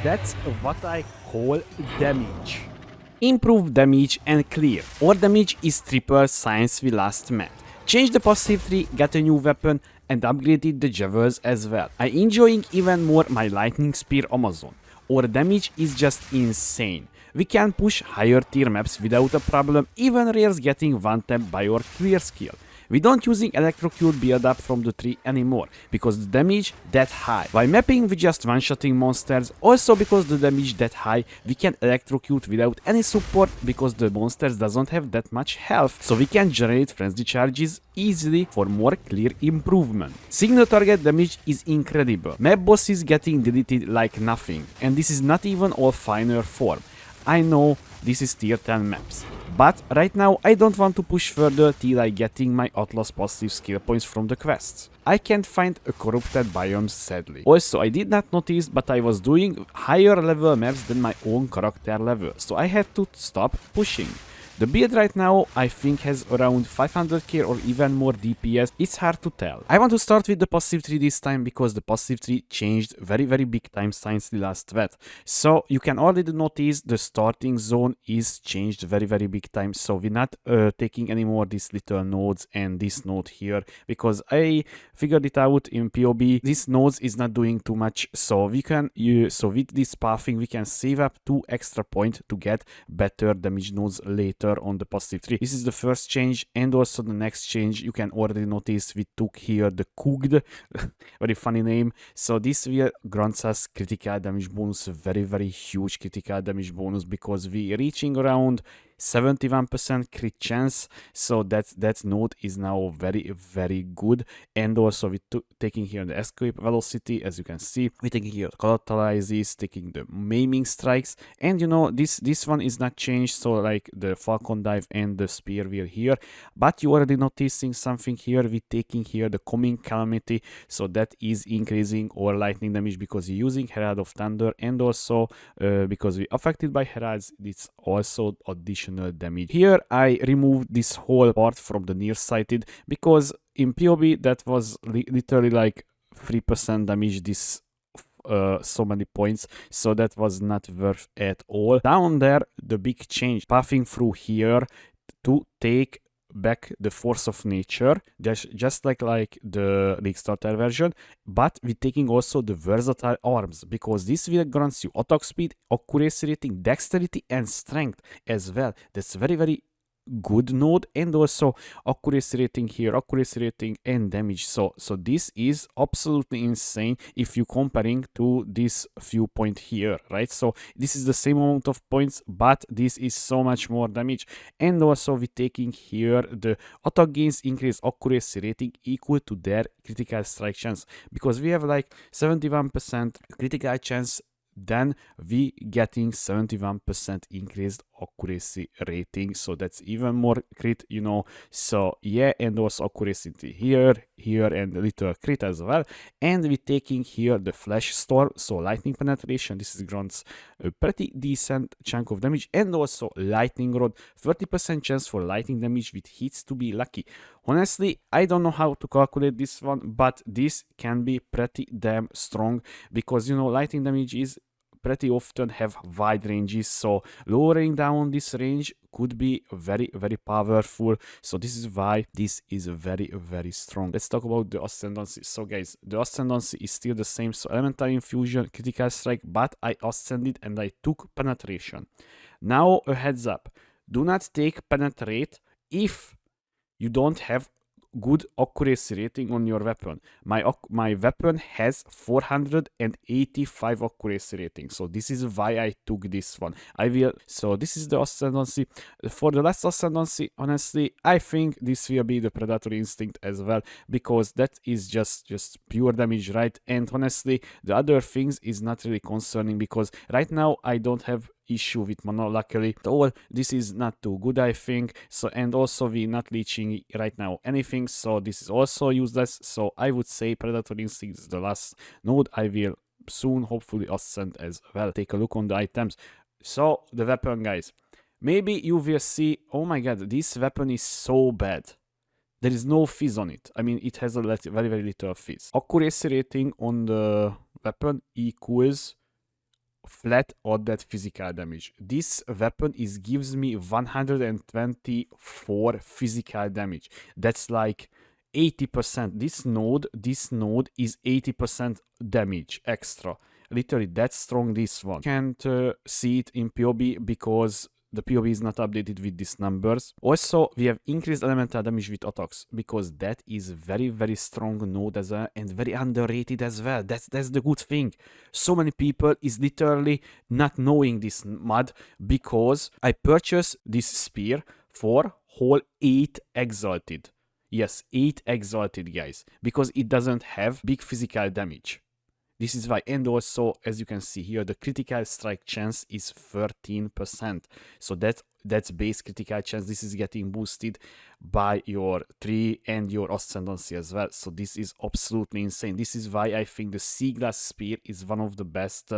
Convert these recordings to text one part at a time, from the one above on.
That's what I call damage. Improve damage and clear. Our damage is triple since we last met. Change the passive tree, get a new weapon, and upgraded the javelins as well. I enjoying even more my lightning spear Amazon. Our damage is just insane. We can push higher tier maps without a problem, even rares getting one tap by our clear skill. We don't using electrocute build up from the tree anymore, because the damage that high. While mapping we just one-shotting monsters, also because the damage that high, we can electrocute without any support, because the monsters doesn't have that much health, so we can generate frenzy charges easily for more clear improvement. Signal target damage is incredible. Map boss is getting deleted like nothing, and this is not even all finer form. I know this is tier 10 maps, but right now I don't want to push further till I getting my Atlas passive skill points from the quests. I can't find a corrupted biome sadly. Also, I did not notice, but I was doing higher level maps than my own character level, so I had to stop pushing. The build right now I think has around 500k or even more DPS, it's hard to tell. I want to start with the passive tree this time because the passive tree changed very big time since the last vet. So you can already notice the starting zone is changed very big time, so we're not taking anymore these little nodes and this node here, because I figured it out in POE, this nodes is not doing too much, so we can so with this pathing we can save up 2 extra points to get better damage nodes later on the passive tree. This is the first change, and also the next change you can already notice we took here the cooked very funny name. So this will grants us critical damage bonus, very huge critical damage bonus, because we reaching around 71% crit chance, so that node is now very good. And also we taking here the escape velocity, as you can see, we taking here collateralizes, taking the maiming strikes, and you know this one is not changed, so like the falcon dive and the spear wheel here, but you already noticing something here, we taking here the coming calamity, so that is increasing our lightning damage because you're using Herald of Thunder, and also because we affected by heralds, it's also additional damage. Here I removed this whole part from the nearsighted, because in POE that was literally like 3% damage this so many points, so that was not worth at all. Down there the big change, pathing through here to take back the force of nature, just like the League Starter version, but we're taking also the versatile arms, because this will grants you attack speed, accuracy rating, dexterity and strength as well. That's very good node, and also accuracy rating here, accuracy rating and damage, so this is absolutely insane if you comparing to this few point here, right? So this is the same amount of points, but this is so much more damage. And also we taking here the attack gains increase accuracy rating equal to their critical strike chance, because we have like 71% critical chance, then we getting 71% increased accuracy rating, so that's even more crit, you know. So yeah, and also accuracy here and a little crit as well. And we taking here the flash storm, so lightning penetration, this is grants a pretty decent chunk of damage, and also lightning rod, 30% chance for lightning damage with hits to be lucky. Honestly, I don't know how to calculate this one, but this can be pretty damn strong, because you know lightning damage is pretty often have wide ranges, so lowering down this range could be very powerful. So this is why this is very strong. Let's talk about the Ascendancy. So guys, the Ascendancy is still the same, so elemental infusion, critical strike, but I ascended and I took penetration. Now a heads up, do not take penetrate if you don't have good accuracy rating on your weapon. My weapon has 485 accuracy rating, so this is why I took this one. So this is the Ascendancy. For the last Ascendancy, honestly, I think this will be the Predatory Instinct as well, because that is just pure damage, right? And honestly, the other things is not really concerning, because right now I don't have issue with mana, luckily. So this is not too good, I think. So, and also we not leeching right now anything, so this is also useless. So I would say Predatory Instinct is the last node. I will soon hopefully ascend as well. Take a look on the items. So the weapon, guys, maybe you will see, oh my god, this weapon is so bad. There is no fizz on it. I mean, it has a very little fizz. Accuracy rating on the weapon equals flat or that physical damage. This weapon gives me 124 physical damage. That's like 80%. This node is 80% damage extra. Literally, that's strong, this one. Can't see it in POE because the POE is not updated with these numbers. Also, we have increased elemental damage with attacks because that is very, very strong node as well and very underrated as well. That's the good thing. So many people is literally not knowing this mod because I purchased this spear for whole 8 exalted. Yes, 8 exalted, guys, because it doesn't have big physical damage. This is why, and also, as you can see here, the critical strike chance is 13%. So that's base critical chance. This is getting boosted by your 3 and your Ascendancy as well. So this is absolutely insane. This is why I think the Sea Glass Spear is one of the best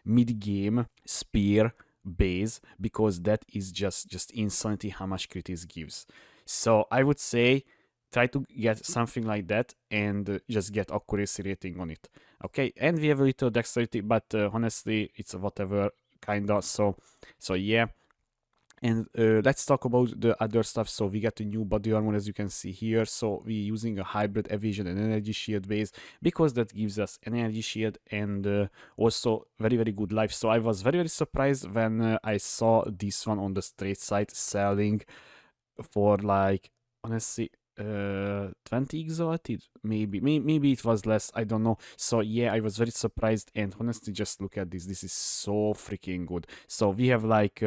mid-game spear base, because that is just insanity how much crit it gives. So I would say try to get something like that and just get accuracy rating on it. Okay, and we have a little dexterity, but honestly, it's whatever kinda. So yeah. And let's talk about the other stuff. So we got a new body armor, as you can see here. So we're using a hybrid evasion and energy shield base because that gives us an energy shield and also very, very good life. So I was very, very surprised when I saw this one on the straight side selling for like, honestly, 20 exalted, maybe it was less, I don't know. So yeah, I was very surprised, and honestly, just look at this is so freaking good. So we have like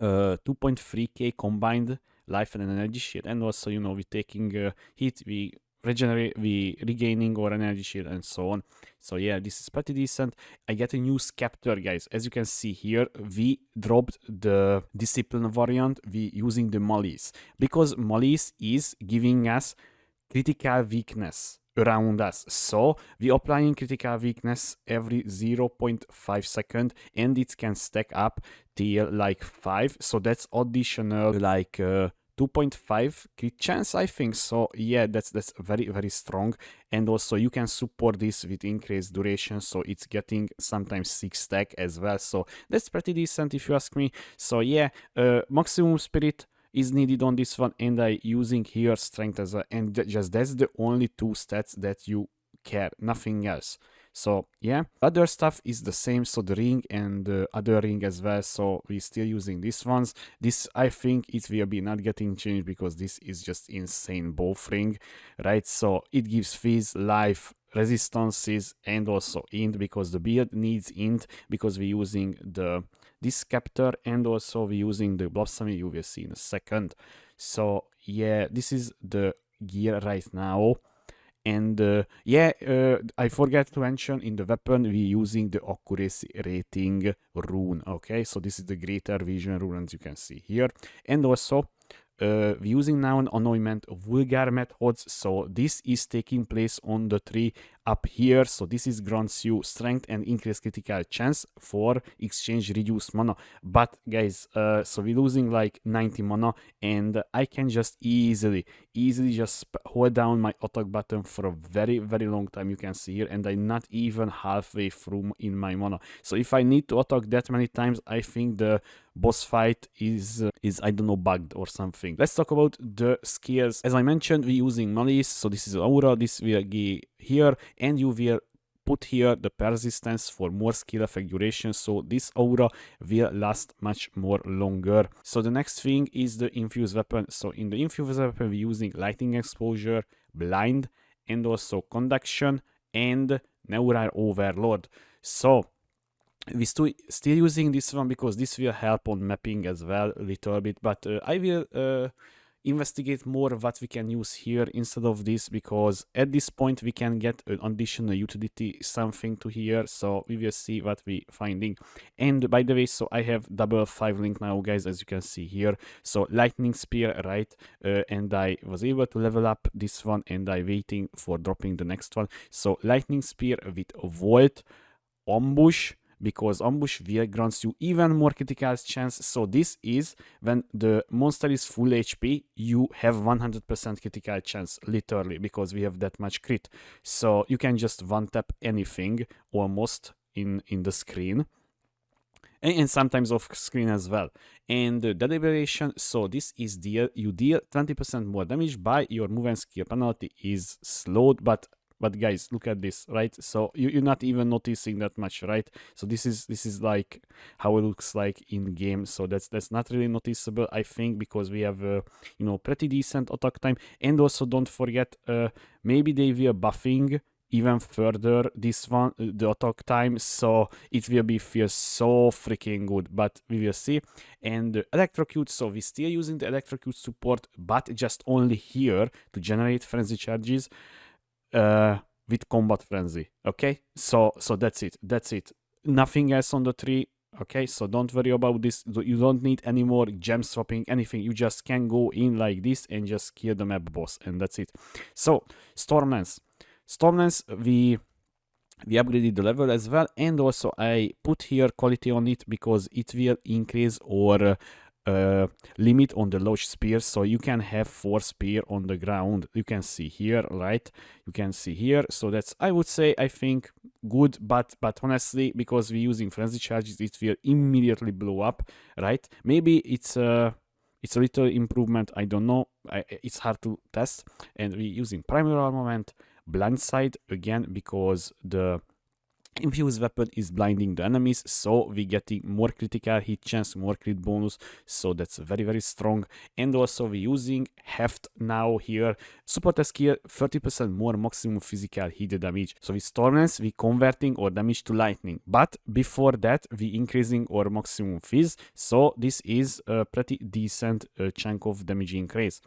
2.3k combined life and energy shield, and also, you know, we taking hit, we regenerate, we regaining our energy shield, and so on. So yeah, this is pretty decent. I get a new Sceptre, guys. As you can see here, we dropped the discipline variant, we using the malice, because malice is giving us critical weakness around us. So we applying critical weakness every 0.5 second, and it can stack up till like 5. So that's additional like 2.5 crit chance, I think. So yeah, that's very, very strong. And also you can support this with increased duration, so it's getting sometimes 6 stack as well. So that's pretty decent if you ask me. So yeah, maximum spirit is needed on this one, and I using here strength as well, and just that's the only 2 stats that you care, nothing else. So yeah, other stuff is the same, so the ring and the other ring as well, so we still using these ones. This, I think it will be not getting changed because this is just insane both ring, right? So it gives phase, life, resistances, and also int, because the build needs int, because we're using this scepter, and also we're using the blossom, you will see in a second. So yeah, this is the gear right now. And yeah, I forgot to mention, in the weapon we're using the accuracy rating rune. Okay, so this is the greater vision rune, as you can see here. And also we're using now an anointment vulgar methods, so this is taking place on the tree up here. So this is grants you strength and increased critical chance for exchange reduced mana. But guys, so we're losing like 90 mana, and I can just easily just hold down my attack button for a very, very long time, you can see here, and I'm not even halfway through in my mana. So if I need to attack that many times, I think the boss fight is I don't know, bugged or something. Let's talk about the skills. As I mentioned, we're using malice, so this is aura, this will be here, and you will put here the persistence for more skill effect duration, so this aura will last much more longer. So the next thing is the infused weapon. So in the infused weapon, we're using lightning exposure, blind, and also conduction, and neural overload. So we still using this one because this will help on mapping as well a little bit, but I will investigate more what we can use here instead of this, because at this point we can get an additional utility something to here, so we will see what we finding. And by the way, so I have double 5 link now, guys, as you can see here. So lightning spear, right, and I was able to level up this one, and I waiting for dropping the next one. So lightning spear with volt, ambush, because ambush will grants you even more critical chance. So this is when the monster is full HP, you have 100% critical chance, literally, because we have that much crit. So you can just one tap anything almost in the screen, and sometimes off screen as well. And the deliberation, so this is you deal 20% more damage by your move and skill penalty is slowed, but guys, look at this, right? So you're not even noticing that much, right? So this is like how it looks like in game. So that's not really noticeable, I think, because we have pretty decent attack time. And also don't forget, maybe they were buffing even further this one, the attack time, so it will be feel so freaking good, but we will see. And electrocute, so we're still using the electrocute support, but just only here to generate frenzy charges with combat frenzy. Okay, so that's it, nothing else on the tree. Okay, so don't worry about this. You don't need any more gem swapping, anything. You just can go in like this and just kill the map boss, and that's it. So Stormlance, we upgraded the level as well, and also I put here quality on it because it will increase our limit on the launch spears, so you can have 4 spear on the ground. You can see here, right? You can see here. So that's, I would say, I think good, but honestly, because we're using frenzy charges, it will immediately blow up, right? Maybe it's a little improvement, I don't know. It's hard to test. And we're using primary armament, blind side again, because the infused weapon is blinding the enemies, so we're getting more critical hit chance, more crit bonus, so that's very strong. And also we're using heft now here, support skill, 30% more maximum physical hit damage. So with Stormlance we converting our damage to lightning, but before that we increasing our maximum fizz, so this is a pretty decent chunk of damage increase.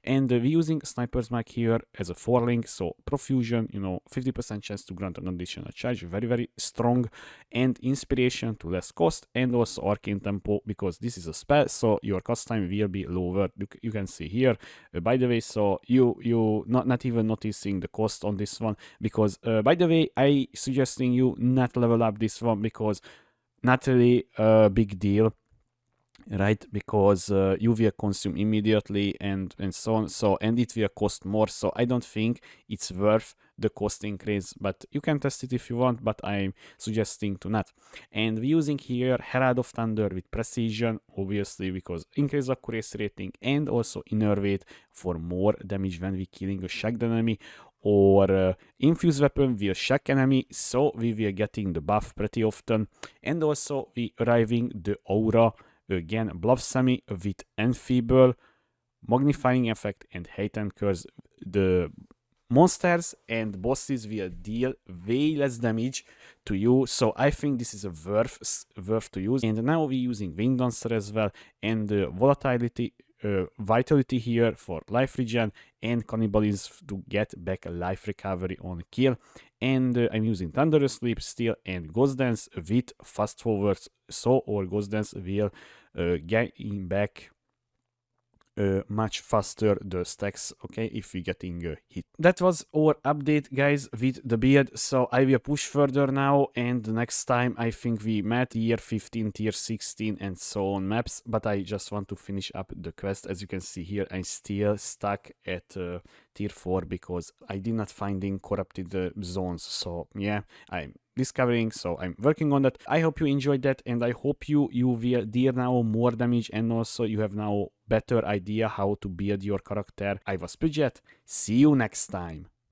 And we're using Sniper's Mag here as a 4-link, so Profusion, 50% chance to grant an additional charge, very strong, and Inspiration to less cost, and also Arcane Tempo, because this is a spell, so your cost time will be lower. You can see here, by the way, so you not even noticing the cost on this one, because by the way, I suggesting you not level up this one, because not really a big deal, right? Because you will consume immediately and so on, so, and it will cost more, so I don't think it's worth the cost increase, but you can test it if you want, but I'm suggesting to not. And we're using here Herald of Thunder with precision, obviously, because increase accuracy rating, and also innervate for more damage when we killing a shagged enemy, or infused weapon will shock enemy, so we will getting the buff pretty often. And also we arriving the aura, again, Blasphemy with Enfeeble, Magnifying Effect, and Hate and Curse. The monsters and bosses will deal way less damage to you, so I think this is a worth to use. And now we're using Wing Dancer as well, and vitality here for life regen, and cannibalism to get back a life recovery on kill. And I'm using Thunderous Sleep still, and Ghost Dance with fast forwards, so our Ghost Dance will get back much faster the stacks, okay, if we getting hit. That was our update, guys, with the build, so I will push further now, and next time I think we met tier 15, tier 16 and so on maps, but I just want to finish up the quest. As you can see here, I'm still stuck at tier 4 because I did not finding corrupted zones, so yeah, I'm discovering, so I'm working on that. I hope you enjoyed that, and I hope you will deal now more damage, and also you have now better idea how to build your character. I was Pidget, see you next time.